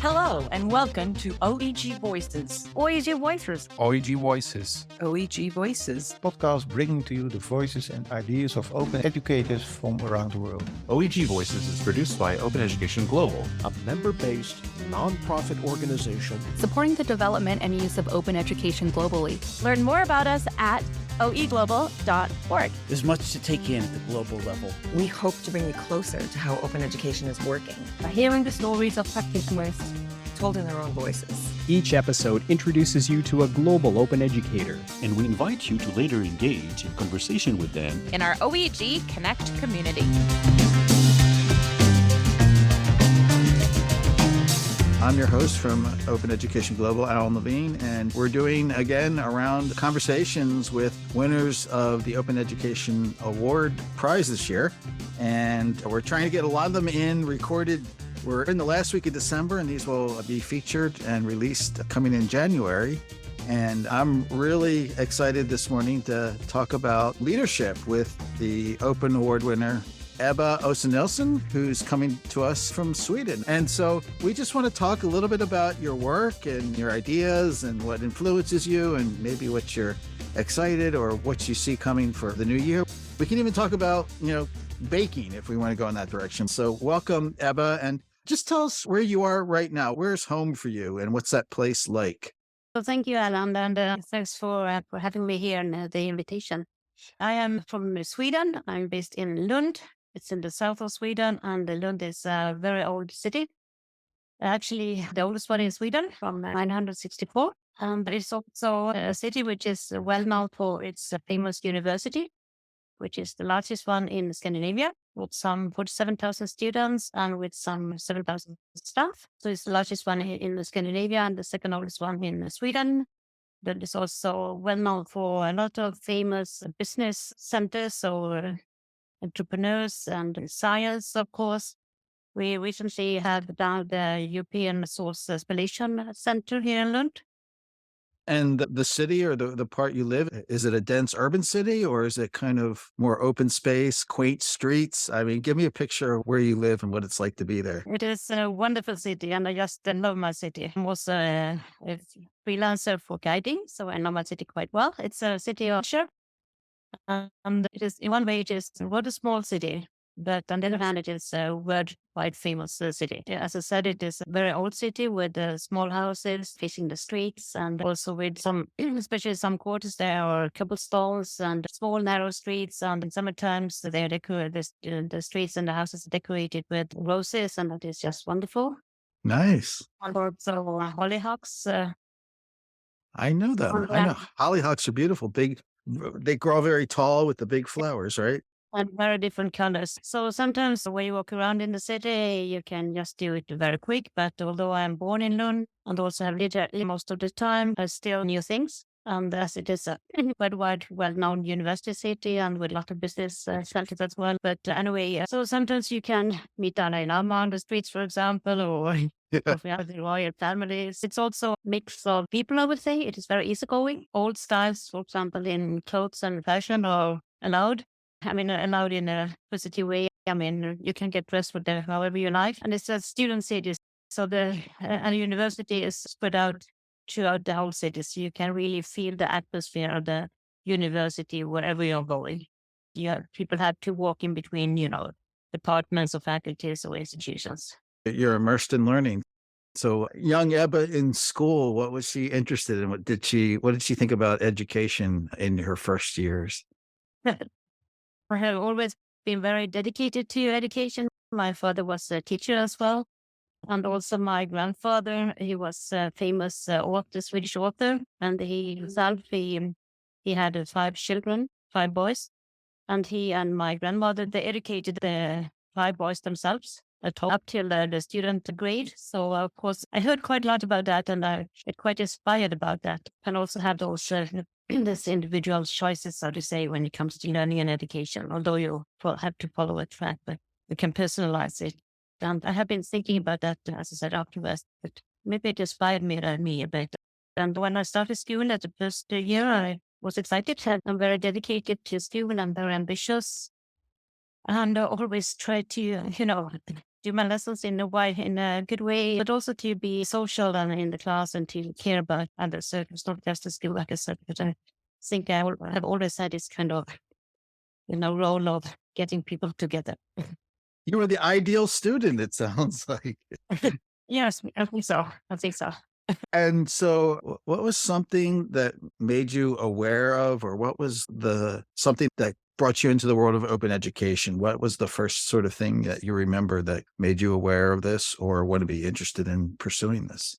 Hello and welcome to OEG Voices. OEG Voices. OEG Voices. OEG Voices. Podcast bringing to you the voices and ideas of open educators from around the world. OEG Voices is produced by Open Education Global, a member-based, non-profit organization supporting the development and use of open education globally. Learn more about us at oeglobal.org. There's much to take in at the global level. We hope to bring you closer to how open education is working. By hearing the stories of practitioners told in their own voices. Each episode introduces you to a global open educator, and we invite you to later engage in conversation with them in our OEG Connect community. I'm your host from Open Education Global, Alan Leviune, and we're doing, again, around conversations with winners of the Open Education Award prize this year. And we're trying to get a lot of them recorded. We're in the last week of December, and these will be featured and released coming in January. And I'm really excited this morning to talk about leadership with the Open Award winner, Ebba Ossiannilsson, who's coming to us from Sweden. And so we just want to talk a little bit about your work and your ideas and what influences you and maybe what you're excited or what you see coming for the new year. We can even talk about, baking if we want to go in that direction. So welcome, Ebba, and just tell us where you are right now. Where's home for you and what's that place like? Well, thank you, Alan, and thanks for having me here and the invitation. I am from Sweden. I'm based in Lund. It's in the south of Sweden, and Lund is a very old city. Actually, the oldest one in Sweden from 964. But it's also a city which is well known for its famous university, which is the largest one in Scandinavia, with some 47,000 students and with some 7,000 staff. So it's the largest one in Scandinavia and the second oldest one in Sweden. That is also well known for a lot of famous business centers or entrepreneurs and science, of course. We recently had done the European Resource Spallation Center here in Lund. And the city or the part you live, is it a dense urban city or is it kind of more open space, quaint streets? I mean, give me a picture of where you live and what it's like to be there. It is a wonderful city and I just love my city. I'm also a freelancer for guiding, so I know my city quite well. It's a city of nature. And it is, in one way, it is what a small city, but on the other hand, it is a worldwide famous city. As I said, it is a very old city with small houses facing the streets, and also with some, especially some quarters, there are cobblestones and small narrow streets. And in summer times, they are the streets and the houses are decorated with roses, and that is just wonderful. Nice. And also hollyhocks. I know them. I know hollyhocks are beautiful. Big. They grow very tall with the big flowers, right? And very different colors. So sometimes when you walk around in the city, you can just do it very quick. But although I'm born in Lund and also have lived here most of the time, I still new things. And as it is a worldwide, well-known university city and with a lot of business centers as well. But anyway, so sometimes you can meet Dalai Lama on the streets, for example, or if we have the royal families. It's also a mix of people, I would say. It is very easygoing. Old styles, for example, in clothes and fashion are allowed. I mean, allowed in a positive way. I mean, you can get dressed with however you like. And it's a student city. So the university is spread out throughout the whole city. So you can really feel the atmosphere of the university wherever you're going. People have to walk in between, departments or faculties or institutions. You're immersed in learning. So young Ebba in school, what was she interested in? What did she think about education in her first years? I have always been very dedicated to education. My father was a teacher as well. And also my grandfather, he was a famous author, Swedish author. And he himself, he had 5 children, 5 boys. And he and my grandmother, they educated the 5 boys themselves up till the student grade. So, of course, I heard quite a lot about that and I get quite inspired about that. And also have those this individual choices, so to say, when it comes to learning and education, although you have to follow a track, but you can personalize it. And I have been thinking about that, as I said, afterwards, but maybe it inspired me a bit. And when I started school at the first year, I was excited. I'm very dedicated to school. I'm very ambitious. And I always try to, do my lessons in a good way, but also to be social and in the class and to care about others. So it's not just a skill like I said, but I think I have always had this kind of, role of getting people together. You were the ideal student, it sounds like. Yes, I think so. And so what was something that made you aware of, or what was something that brought you into the world of open education? What was the first sort of thing that you remember that made you aware of this or want to be interested in pursuing this?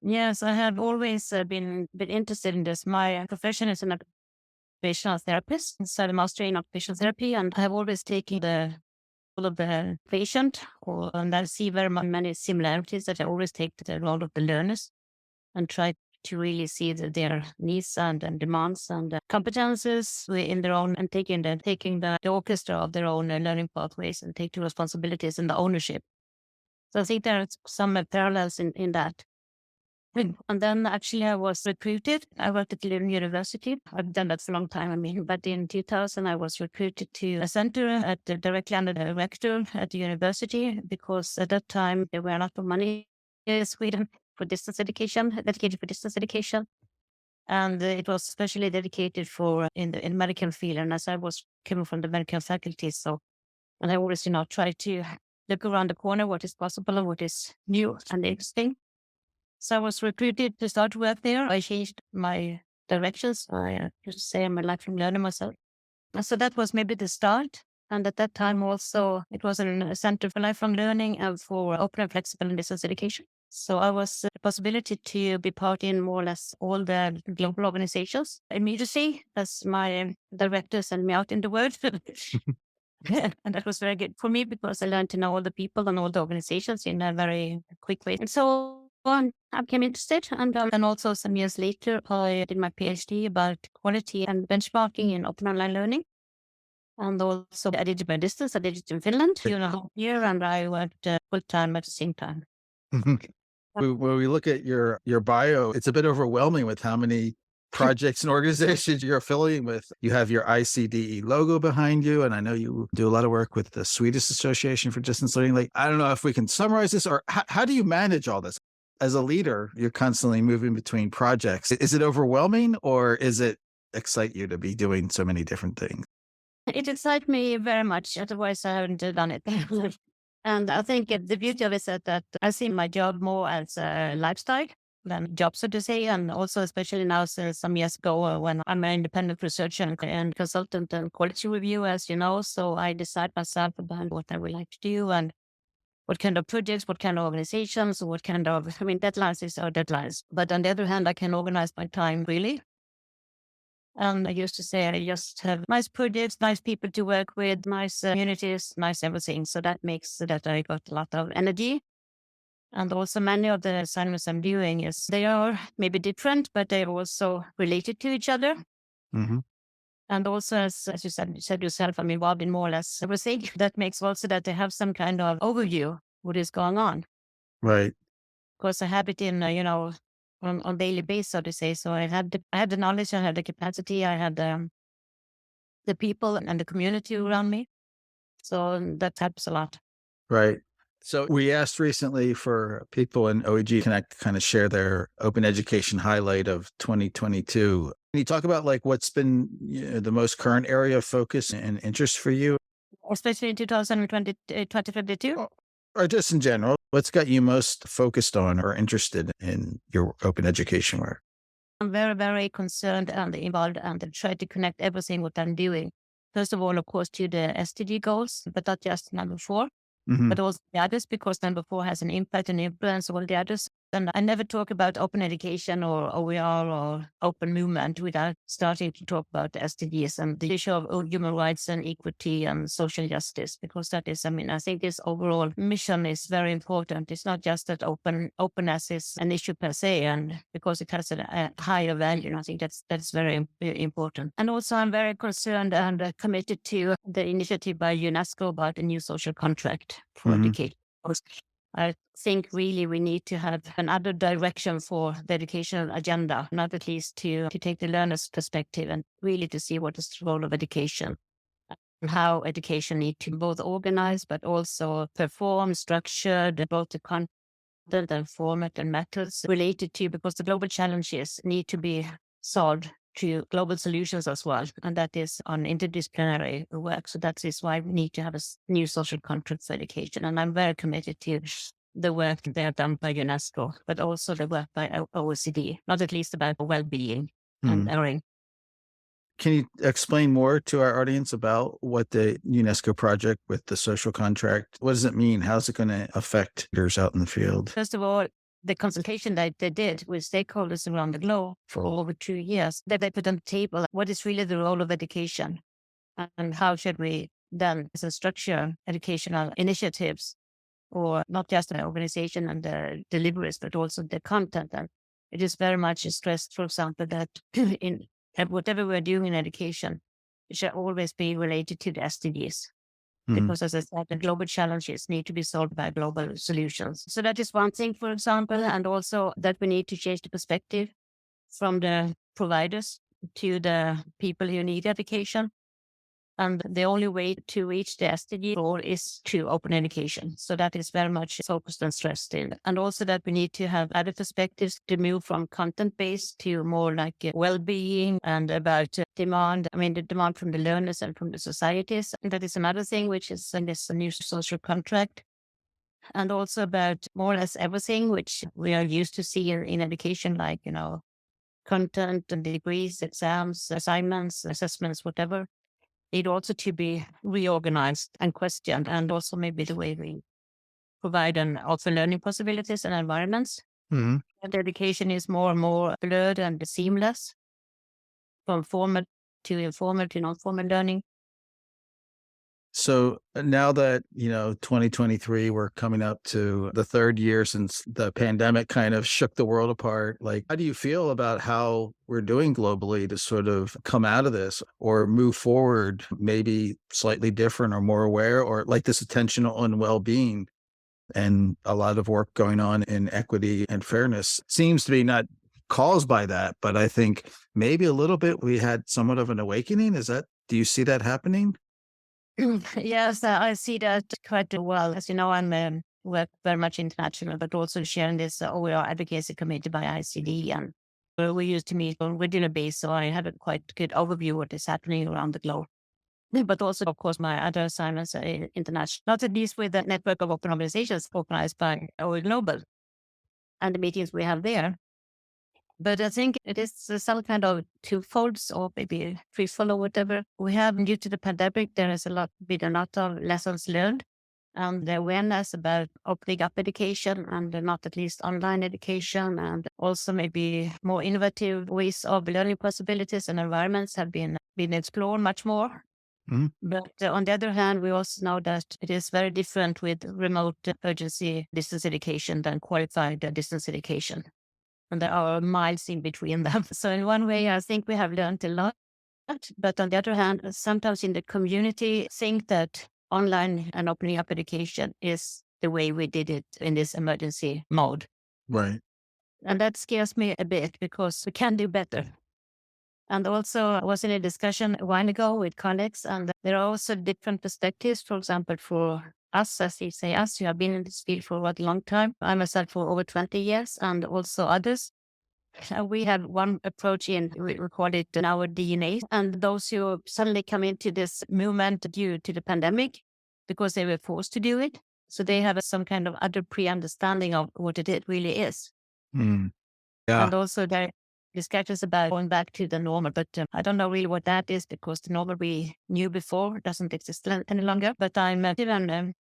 Yes, I have always been interested in this. My profession is an occupational therapist, so I'm master in occupational therapy, and I have always taken the role of the patient, and I see very many similarities that I always take to the role of the learners and try to really see their needs and demands and competences in their own, and taking the orchestra of their own learning pathways and take the responsibilities and the ownership. So I think there are some parallels in that. And then actually I was recruited. I worked at Lund University. I've done that for a long time. But in 2000 I was recruited to a center directly under the rector at the university, because at that time there were a lot of money in Sweden for distance education, dedicated for distance education. And it was especially dedicated in the medical field. And as I was coming from the medical faculty, and I always, try to look around the corner, what is possible and what is new and interesting. So I was recruited to start work there. I changed my directions. I used to say I'm a lifelong learner myself. And so that was maybe the start. And at that time also, it was a center for lifelong learning and for open and flexible and distance education. So I was the possibility to be part in more or less all the global organizations immediately as my director sent me out in the world. And that was very good for me because I learned to know all the people and all the organizations in a very quick way. And so I became interested. And then also some years later, I did my PhD about quality and benchmarking in open online learning. And also I did it by distance. I did it in Finland, 2.5 years, and I worked full time at the same time. When we look at your bio, it's a bit overwhelming with how many projects and organizations you're affiliating with. You have your ICDE logo behind you, and I know you do a lot of work with the Swedish Association for Distance Learning. Like, I don't know if we can summarize this, or how do you manage all this? As a leader, you're constantly moving between projects. Is it overwhelming, or is it excite you to be doing so many different things? It excites me very much. Otherwise, I haven't done it. And I think the beauty of it is that I see my job more as a lifestyle than a job, so to say. And also, especially now, some years ago, when I'm an independent researcher and consultant and quality reviewer, as you know, so I decide myself about what I would like to do and what kind of projects, what kind of organizations, what kind of, deadlines are deadlines. But on the other hand, I can organize my time really. And I used to say I just have nice projects, nice people to work with, nice communities, nice everything. So that makes that I got a lot of energy. And also many of the assignments I'm doing they are maybe different, but they're also related to each other. Mm-hmm. And also, as you said yourself, I'm involved in more or less everything. That makes also that they have some kind of overview what is going on. Right. Because I have it in, on daily basis, so to say. So I had the knowledge, I had the capacity, I had the people and the community around me. So that helps a lot. Right. So we asked recently for people in OEG Connect to kind of share their open education highlight of 2022. Can you talk about what's been the most current area of focus and interest for you? Especially in 2022? Or just in general, what's got you most focused on or interested in your open education work? I'm very, very concerned and involved and try to connect everything what I'm doing. First of all, of course, to the SDG goals, but not just number 4, but also the others, because number 4 has an impact and influence on all the others. And I never talk about open education or OER or open movement without starting to talk about the SDGs and the issue of human rights and equity and social justice, because that is, I think this overall mission is very important. It's not just that openness is an issue per se, and because it has a higher value, I think that's very important. And also I'm very concerned and committed to the initiative by UNESCO about a new social contract for education. I think really we need to have another direction for the educational agenda, not at least to take the learner's perspective and really to see what is the role of education. how education need to both organize, but also perform, structured, both the content and format and methods related to, because the global challenges need to be solved through global solutions as well. And that is on interdisciplinary work. So that is why we need to have a new social contract for education. And I'm very committed to the work they have done by UNESCO, but also the work by OECD, not at least about well-being and learning. Can you explain more to our audience about what the UNESCO project with the social contract, what does it mean? How's it going to affect leaders out in the field? First of all, the consultation that they did with stakeholders around the globe for over 2 years, that they put on the table what is really the role of education and how should we then structure educational initiatives, or not just the organization and the deliveries, but also the content. And it is very much stressed, for example, that in whatever we're doing in education, it should always be related to the SDGs. Because as I said, the global challenges need to be solved by global solutions. So that is one thing, for example, and also that we need to change the perspective from the providers to the people who need education. And the only way to reach the SDG goal is through open education. So that is very much focused and stressed in. And also that we need to have other perspectives to move from content-based to more like well-being and about demand. I mean, the demand from the learners and from the societies. And that is another thing, which is in this new social contract. And also about more or less everything, which we are used to seeing in education, like, content and degrees, exams, assignments, assessments, whatever. Need also to be reorganized and questioned, and also maybe the way we provide and offer learning possibilities and environments. And education is more and more blurred and seamless, from formal to informal to non-formal learning. So now that, 2023, we're coming up to the third year since the pandemic kind of shook the world apart. Like, how do you feel about how we're doing globally to sort of come out of this or move forward, maybe slightly different or more aware, or like this attention on well-being and a lot of work going on in equity and fairness seems to be not caused by that, but I think maybe a little bit we had somewhat of an awakening. Do you see that happening? Yes, I see that quite well. As you know, I'm work very much international, but also sharing this OER advocacy committee by ICD. And we used to meet on regular basis, so I have a quite good overview of what is happening around the globe. But also, of course, my other assignments are international, not at least with the network of open organizations organized by OEG Global and the meetings we have there. But I think it is some kind of twofolds or maybe threefold or whatever. We have, due to the pandemic, there has been a lot of lessons learned and the awareness about opening up education and not at least online education, and also maybe more innovative ways of learning possibilities and environments have been explored much more. But on the other hand, we also know that it is very different with remote urgency distance education than qualified distance education. And there are miles in between them. So in one way, I think we have learned a lot. But on the other hand, sometimes in the community, think that online and opening up education is the way we did it in this emergency mode. Right. And that scares me a bit because we can do better. And also, I was in a discussion a while ago with colleagues, and there are also different perspectives. For example, for us, as you say, us, who have been in this field for a long time. I myself for over 20 years, and also others. We have one approach we call it our DNA. And those who suddenly come into this movement due to the pandemic, because they were forced to do it. So they have some kind of other pre-understanding of what it really is. Yeah. And also there discussions about going back to the normal, but I don't know really what that is, because the normal we knew before doesn't exist any longer. But I'm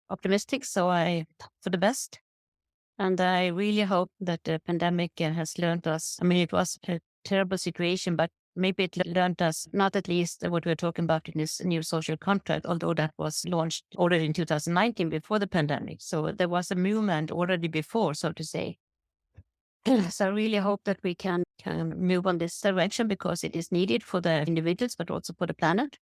optimistic, so I hope for the best. And I really hope that the pandemic has learned us. I mean, it was a terrible situation, but maybe it learned us not at least what we're talking about in this new social contract, although that was launched already in 2019 before the pandemic. So there was a movement already before, so to say. So I really hope that we can move on this direction, because it is needed for the individuals, but also for the planet.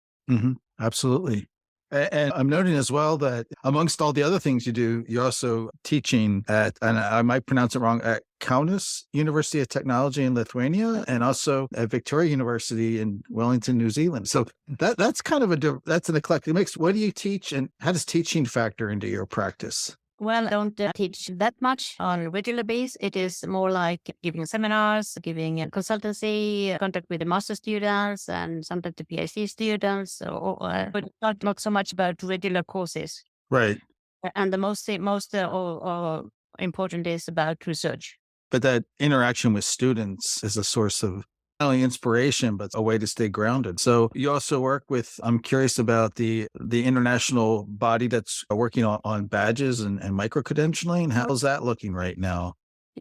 Absolutely. And I'm noting as well that amongst all the other things you do, you're also teaching at, and I might pronounce it wrong, at Kaunas University of Technology in Lithuania, and also at Victoria University in Wellington, New Zealand. So that's kind of that's an eclectic mix. What do you teach, and how does teaching factor into your practice? Well, I don't teach that much on a regular basis. It is more like giving seminars, giving consultancy, contact with the master students and sometimes the PhD students, but not so much about regular courses. Right. And the most important is about research. But that interaction with students is a source of not only inspiration, but a way to stay grounded. So you also work with, I'm curious about the international body that's working on badges and micro-credentialing. How's that looking right now?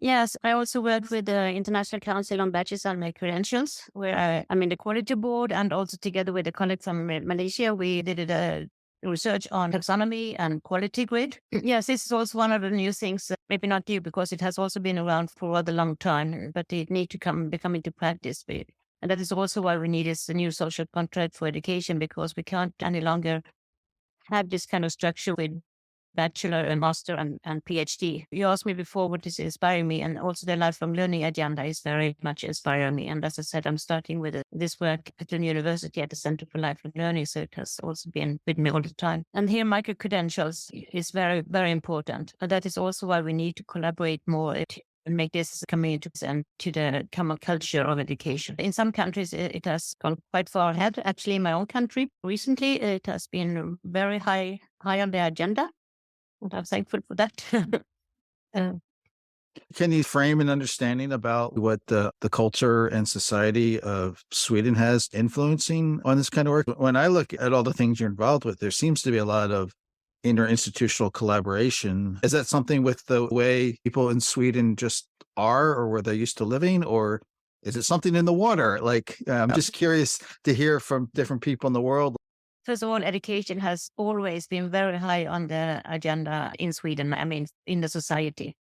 Yes, I also work with the International Council on Badges and Credentials, where I'm in the quality board, and also together with a colleague from Malaysia, we did a research on taxonomy and quality grid. Yes, this is also one of the new things, maybe not new because it has also been around for a rather long time, but it needs to become into practice. And that is also why we need this new social contract for education, because we can't any longer have this kind of structure with bachelor and master and PhD. You asked me before what is inspiring me, and also the lifelong learning agenda is very much inspiring me. And as I said, I'm starting with this work at the university at the Center for Lifelong Learning, so it has also been with me all the time. And here, micro-credentials is very, very important. And that is also why we need to collaborate more and make this community and to the common culture of education. In some countries, it has gone quite far ahead. Actually, in my own country, recently, it has been very high on the agenda. And I'm thankful for that. Can you frame an understanding about what the culture and society of Sweden has influencing on this kind of work? When I look at all the things you're involved with, there seems to be a lot of interinstitutional collaboration. Is that something with the way people in Sweden just are, or where they're used to living, or is it something in the water? Like, I'm just curious to hear from different people in the world. First of all, education has always been very high on the agenda in Sweden, I mean, in the society,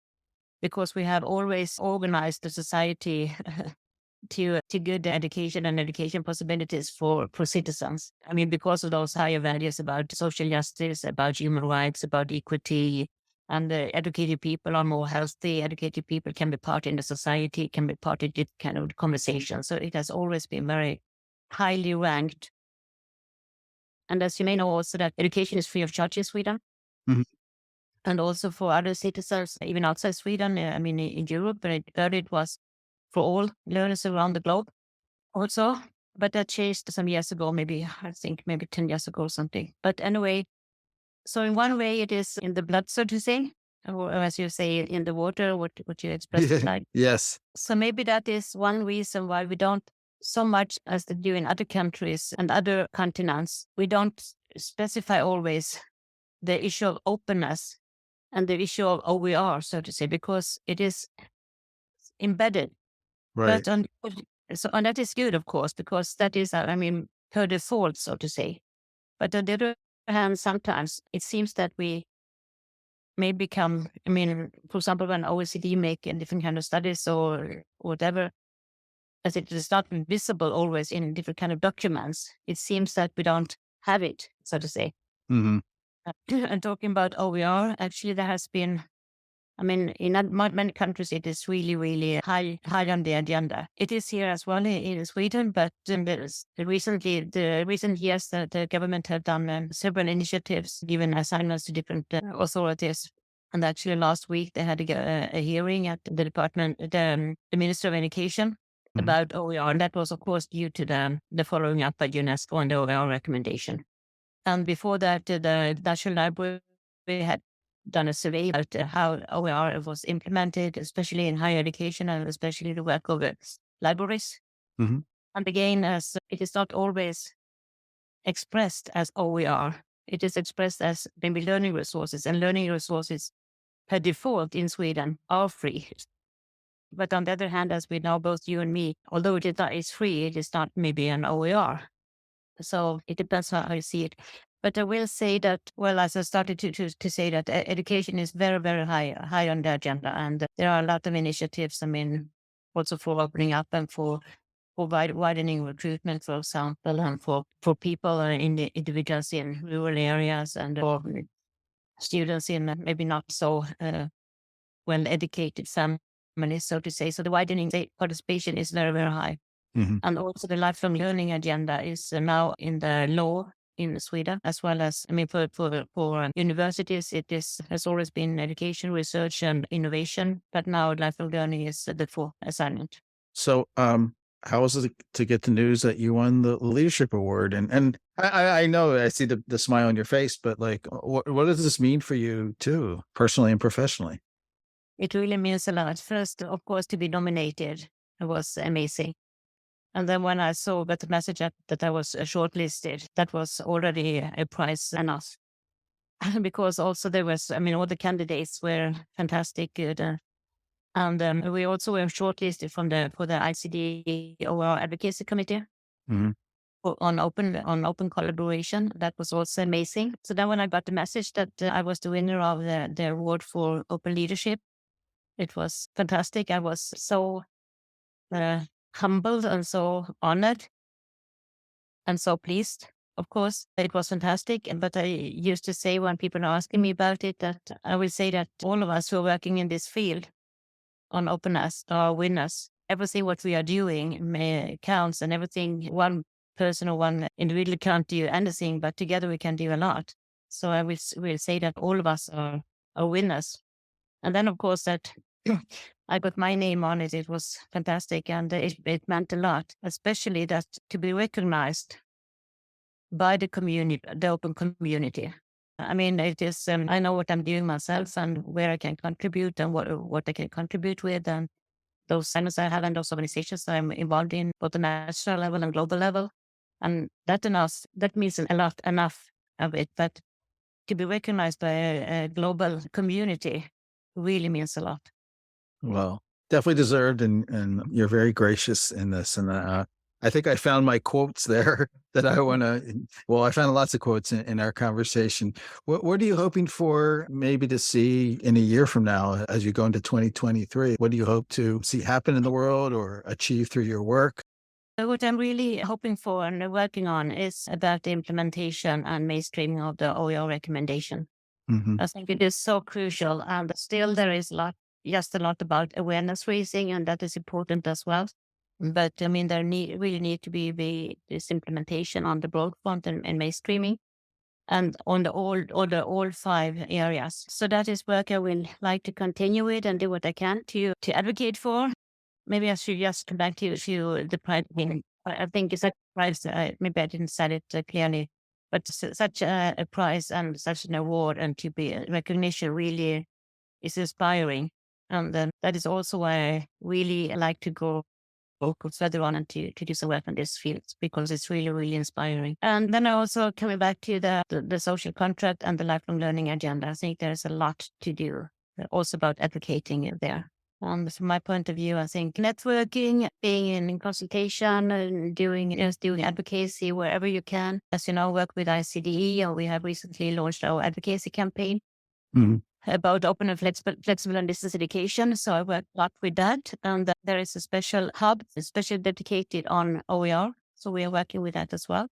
because we have always organized the society to good education and education possibilities for citizens. I mean, because of those higher values about social justice, about human rights, about equity, and educated people are more healthy. Educated people can be part in the society, can be part of this kind of conversation. So it has always been very highly ranked. And as you may know also that education is free of charge in Sweden. Mm-hmm. And also for other citizens, even outside Sweden, I mean, in Europe, but it was for all learners around the globe also. But that changed some years ago, maybe 10 years ago or something. But anyway, so in one way it is in the blood, so to say, or as you say, in the water, what you expressed it like. Yes. So maybe that is one reason why we don't, so much as they do in other countries and other continents, we don't specify always the issue of openness and the issue of OER, so to say, because it is embedded. Right. And that is good, of course, because that is, per default, so to say. But on the other hand, sometimes it seems that we may become, for example, when OECD make different kind of studies or whatever, as it is not visible always in different kind of documents, it seems that we don't have it, so to say. Mm-hmm. And talking about OER, actually there has been, in many countries it is really, really high on the agenda. It is here as well in Sweden, but the recent years the government have done several initiatives, given assignments to different authorities. And actually last week they had a hearing at the department, the Minister of Education, about OER, and that was, of course, due to the following up by UNESCO on the OER recommendation. And before that, the National Library had done a survey about how OER was implemented, especially in higher education and especially the work of libraries. Mm-hmm. And again, as it is not always expressed as OER, it is expressed as maybe learning resources, and learning resources per default in Sweden are free. But on the other hand, as we know, both you and me, although it's free, it is not maybe an OER. So it depends on how you see it. But I will say that, well, as I started to say that education is very, very high on the agenda. And there are a lot of initiatives, also for opening up and for widening recruitment, for example, and for people in the individuals in rural areas and for students in maybe not so well-educated families, so to say. So the widening state participation is very, very high. Mm-hmm. And also the lifelong learning agenda is now in the law in Sweden, as well as, for universities, has always been education, research, and innovation, but now lifelong learning is the fourth assignment. So, how was it to get the news that you won the leadership award? And I know I see the smile on your face, but like, what does this mean for you too, personally and professionally? It really means a lot. First, of course, to be nominated was amazing. And then when I saw the message that I was shortlisted, that was already a prize enough. Because also there was, all the candidates were fantastic, good. And we also were shortlisted for the ICD OER Advocacy Committee. Mm-hmm. On open collaboration. That was also amazing. So then when I got the message that I was the winner of the award for open leadership, it was fantastic. I was so humbled and so honored and so pleased. Of course, it was fantastic. But I used to say when people are asking me about it, that I will say that all of us who are working in this field on openness are winners. Everything what we are doing counts, and everything one person or one individual can't do anything, but together we can do a lot. So I will say that all of us are winners. And then, of course, that I got my name on it. It was fantastic, and it meant a lot, especially that to be recognized by the community, the open community. It is, I know what I'm doing myself and where I can contribute and what I can contribute with, and those assignments I have and those organizations I'm involved in, both the national level and global level. And that means a lot, enough of it. But to be recognized by a global community really means a lot. Well, definitely deserved, and you're very gracious in this. And I think I found my quotes there that I want to. Well, I found lots of quotes in our conversation. What are you hoping for maybe to see in a year from now as you go into 2023? What do you hope to see happen in the world or achieve through your work? What I'm really hoping for and working on is about the implementation and mainstreaming of the OER recommendation. Mm-hmm. I think it is so crucial, and still there is a lot about awareness raising, and that is important as well. But there really need to be this implementation on the broad front and mainstreaming, and on all 5 areas. So that is work I will like to continue with and do what I can to advocate for. Maybe I should just come back to the prize. I think it's a prize. Maybe I didn't say it clearly, but such a prize and such an award and to be recognition really is inspiring. And that is also why I really like to go further on and to do some work in this field, because it's really, really inspiring. And then I also coming back to the social contract and the lifelong learning agenda. I think there's a lot to do also about advocating there. From my point of view, I think networking, being in consultation, and doing advocacy wherever you can. As you know, work with ICDE, and we have recently launched our advocacy campaign about open and flexible and distance education. So I work a lot with that. And there is a special hub, especially dedicated on OER. So we are working with that as well.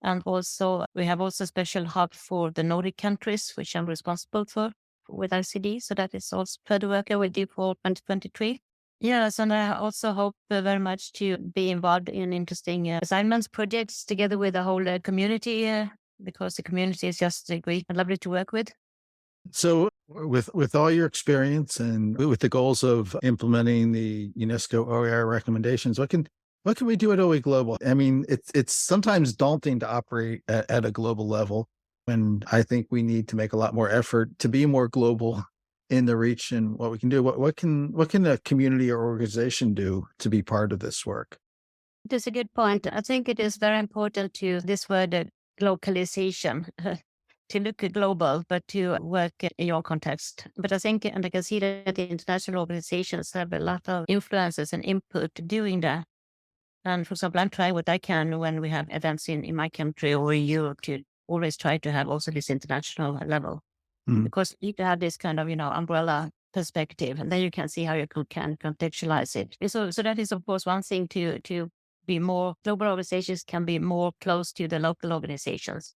And also, we have also a special hub for the Nordic countries, which I'm responsible for with ICD. So that is also further work I will do for 2023. Yes, and I also hope very much to be involved in interesting assignments, projects together with the whole community, because the community is just great and lovely to work with. So with all your experience and with the goals of implementing the UNESCO OER recommendations, what can we do at OE Global? It's sometimes daunting to operate at a global level, and I think we need to make a lot more effort to be more global in the reach and what we can do. What can a community or organization do to be part of this work? It is a good point. I think it is very important to this word localization. To look global, but to work in your context. But I think, and I can see that the international organizations have a lot of influences and input doing that. And for example, I'm trying what I can when we have events in my country or in Europe to always try to have also this international level. Because you need to have this kind of, umbrella perspective, and then you can see how you can contextualize it. So that is, of course, one thing to be more, global organizations can be more close to the local organizations.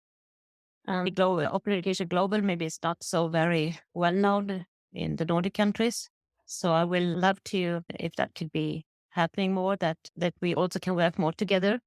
And global, Open Education Global maybe it's not so very well known in the Nordic countries. So I will love to, if that could be happening more, that we also can work more together.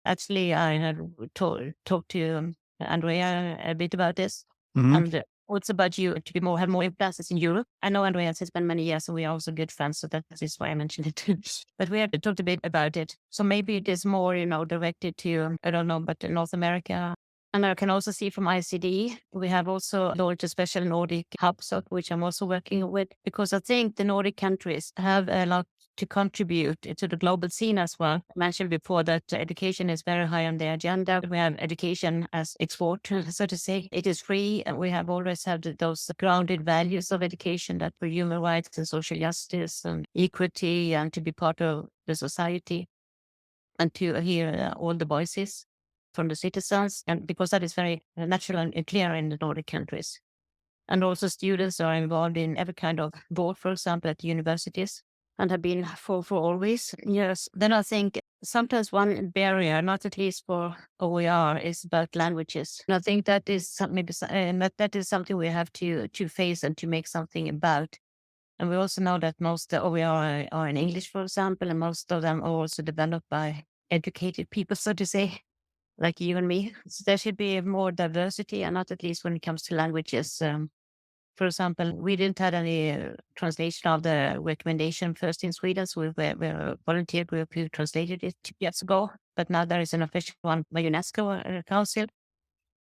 Actually, I had talked to Andrea a bit about this, and also about you to be more, have more classes in Europe. I know Andrea has spent many years, and we are also good friends, so that is why I mentioned it. But we have talked a bit about it. So maybe it is more, directed to, I don't know, but North America. And I can also see from ICD, we have also launched a special Nordic hub, which I'm also working with, because I think the Nordic countries have a lot to contribute to the global scene as well. I mentioned before that education is very high on the agenda. We have education as export, so to say. It is free, and we have always had those grounded values of education that were human rights and social justice and equity, and to be part of the society and to hear all the voices from the citizens, and because that is very natural and clear in the Nordic countries. And also students are involved in every kind of board, for example, at universities, and have been for always. Yes. Then I think sometimes one barrier, not at least for OER, is about languages. And I think that is maybe that is something we have to face and to make something about. And we also know that most OER are in English, for example, and most of them are also developed by educated people, so to say, like you and me. So there should be more diversity, and not at least when it comes to languages. For example, we didn't have any translation of the recommendation first in Sweden, so we were a volunteer group who translated it 2 years ago. But now there is an official one by UNESCO Council.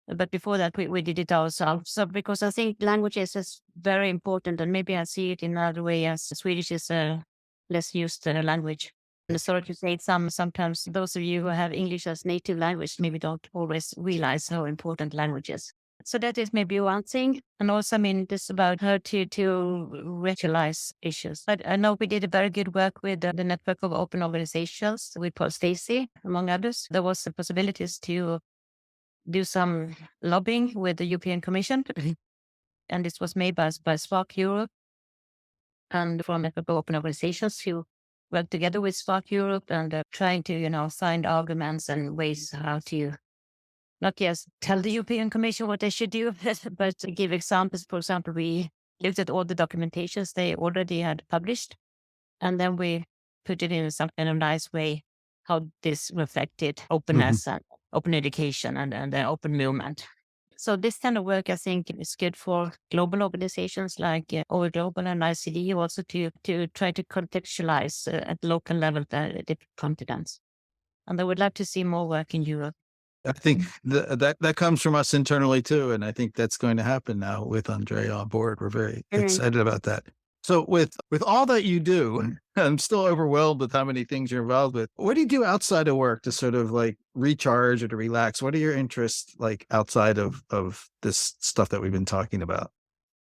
But before that, we did it ourselves. So because I think languages is very important, and maybe I see it in another way as Swedish is a less used language. And sorry to say, sometimes those of you who have English as native language maybe don't always realize how important language is. So that is maybe one thing. And also, I mean, this about how to regionalize issues. But I know we did a very good work with the Network of Open Organizations with Paul Stacey, among others. There was the possibilities to do some lobbying with the European Commission. And this was made by Spark Europe and from Network of Open Organizations who work together with Spark Europe and trying to, find arguments and ways how to not just tell the European Commission what they should do, but give examples. For example, we looked at all the documentations they already had published, and then we put it in some kind of nice way, how this reflected openness and open education and the open movement. So this kind of work, I think, is good for global organizations like OEG Global and ICD, also to try to contextualize at local level the different continents. And I would like to see more work in Europe. I think that comes from us internally too, and I think that's going to happen now with Andrea on board. We're very excited about that. So with all that you do, I'm still overwhelmed with how many things you're involved with. What do you do outside of work to sort of like recharge or to relax? What are your interests like outside of this stuff that we've been talking about?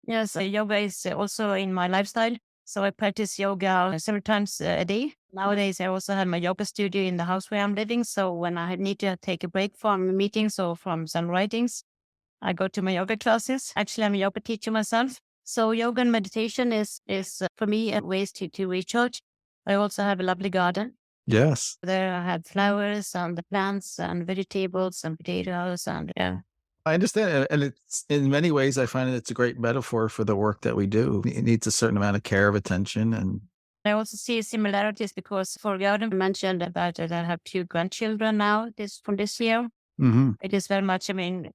Yes, yoga is also in my lifestyle. So I practice yoga several times a day. Nowadays, I also have my yoga studio in the house where I'm living. So when I need to take a break from meetings or from some writings, I go to my yoga classes. Actually, I'm a yoga teacher myself. So yoga and meditation is for me ways to recharge. I also have a lovely garden. Yes. There I have flowers and plants and vegetables and potatoes and yeah. I understand. And it's in many ways, I find it's a great metaphor for the work that we do. It needs a certain amount of care, of attention. And I also see similarities because for garden, I mentioned about that I have 2 grandchildren now from this year. It is very much, I mean,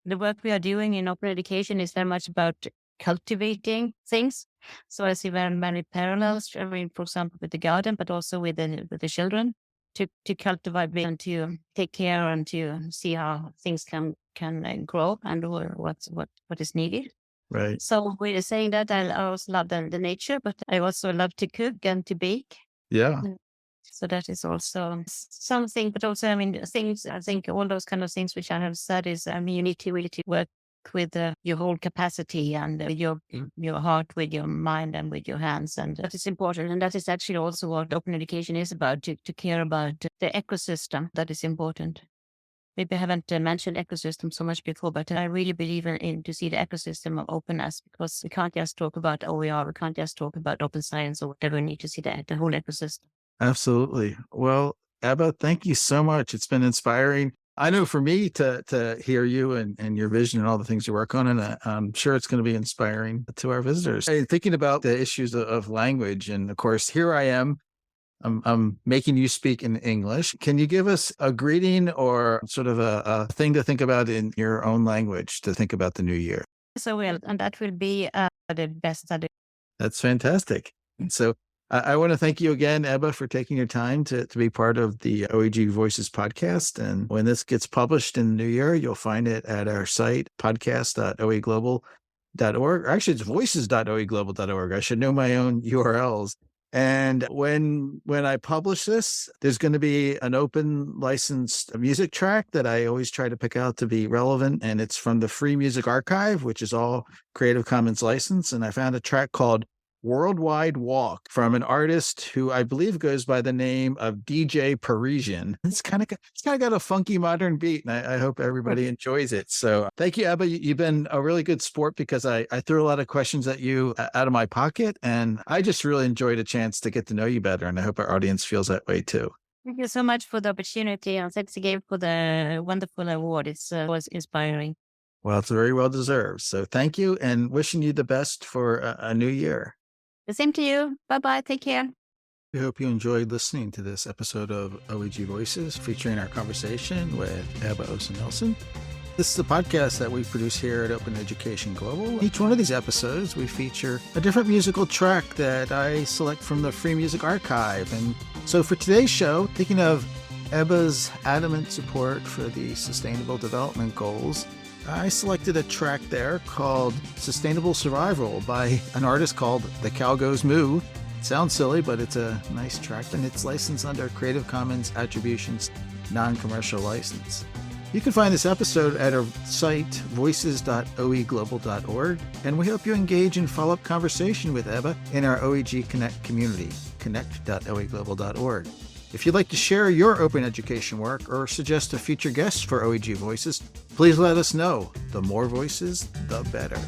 the work we are doing in open education is very much about cultivating things. So I see very many parallels, I mean, for example, with the garden, but also with the children to cultivate and to take care and to see how things can grow and what is needed. Right. So we're saying that I also love the nature, but I also love to cook and to bake. Yeah. So that is also something, but also, I mean, things, I think all those kind of things which I have said is, I mean, you need to really work with your whole capacity and your heart, with your mind and with your hands. And that is important. And that is actually also what open education is about, to care about the ecosystem. That is important. Maybe I haven't mentioned ecosystem so much before, but I really believe in to see the ecosystem of openness, because we can't just talk about OER, we can't just talk about open science or whatever. We need to see the whole ecosystem. Absolutely. Well, Ebba, thank you so much. It's been inspiring. I know for me to hear you and your vision and all the things you work on, and I'm sure it's going to be inspiring to our visitors. Thinking about the issues of language, and of course, here I am. I'm making you speak in English. Can you give us a greeting or sort of a thing to think about in your own language to think about the new year? So well, and that will be the best study. That's fantastic. So I want to thank you again, Ebba, for taking your time to be part of the OEG Voices podcast. And when this gets published in the new year, you'll find it at our site, podcast.oeglobal.org. Actually, it's voices.oeglobal.org. I should know my own URLs. And when I publish this, there's going to be an open licensed music track that I always try to pick out to be relevant. And it's from the Free Music Archive, which is all Creative Commons licensed. And I found a track called Worldwide Walk from an artist who I believe goes by the name of DJ Parisian. It's kind of got a funky modern beat, and I hope everybody enjoys it. So thank you, Ebba. You've been a really good sport because I threw a lot of questions at you out of my pocket, and I just really enjoyed a chance to get to know you better, and I hope our audience feels that way too. Thank you so much for the opportunity, and thanks again for the wonderful award. It was inspiring. Well, it's very well deserved. So thank you, and wishing you the best for a new year. The same to you. Bye-bye. Take care. We hope you enjoyed listening to this episode of OEG Voices featuring our conversation with Ebba Ossiannilsson. This is a podcast that we produce here at Open Education Global. Each one of these episodes, we feature a different musical track that I select from the Free Music Archive. And so for today's show, thinking of Ebba's adamant support for the Sustainable Development Goals, I selected a track there called Sustainable Survival by an artist called The Cow Goes Moo. It sounds silly, but it's a nice track, and it's licensed under Creative Commons Attributions Non-Commercial License. You can find this episode at our site, voices.oeglobal.org, and we hope you engage in follow-up conversation with Ebba in our OEG Connect community, connect.oeglobal.org. If you'd like to share your open education work or suggest a future guest for OEG Voices, please let us know. The more voices, the better.